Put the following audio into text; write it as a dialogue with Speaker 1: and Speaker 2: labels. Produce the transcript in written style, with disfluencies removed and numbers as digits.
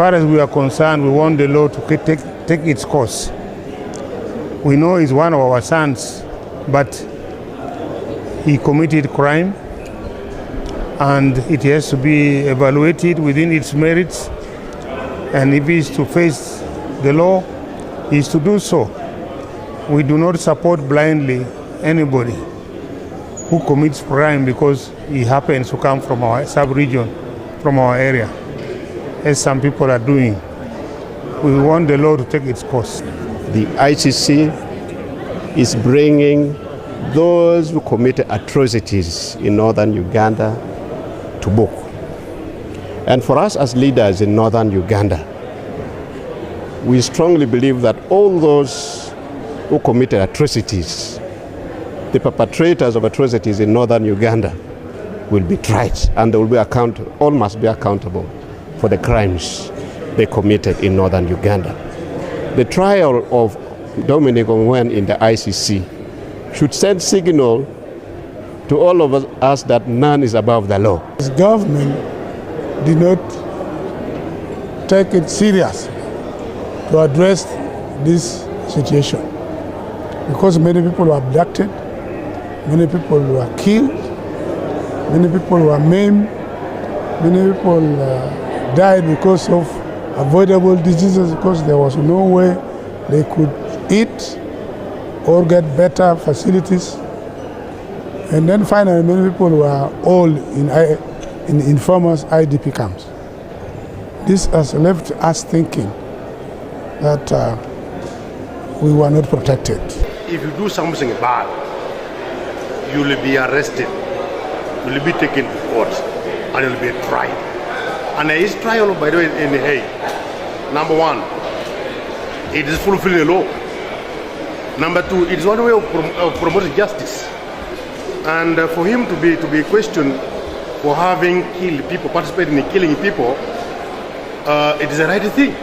Speaker 1: far as we are concerned, we want the law to take its course. We know he's one of our sons, but he committed crime, and it has to be evaluated within its merits. And if he is to face the law, he is to do so. We do not support blindly anybody who commits crime because he happens to come from our sub-region, from our area, as some people are doing. We want the law to take its course.
Speaker 2: The ICC is bringing those who committed atrocities in northern Uganda to book. And for us as leaders in northern Uganda, we strongly believe that all those who committed atrocities, the perpetrators of atrocities in northern Uganda, will be tried, and they will be all must be accountable for the crimes they committed in northern Uganda. The trial of Dominic Ongwen in the ICC should send signal to all of us that none is above the law.
Speaker 3: This government did not take it serious to address this situation, because many people were abducted, many people were killed, many people were maimed, many people died because of avoidable diseases, because there was no way they could eat or get better facilities. And then finally many people were all in informers IDP camps. This has left us thinking that we were not protected.
Speaker 4: If you do something bad, you will be arrested, you will be taken to court, and you will be tried. And there is trial, by the way, in the Hague. Number one, it is fulfilling the law. Number two, it is one way of promoting justice. And for him to be questioned for having killed people, participating in killing people, it is the right thing.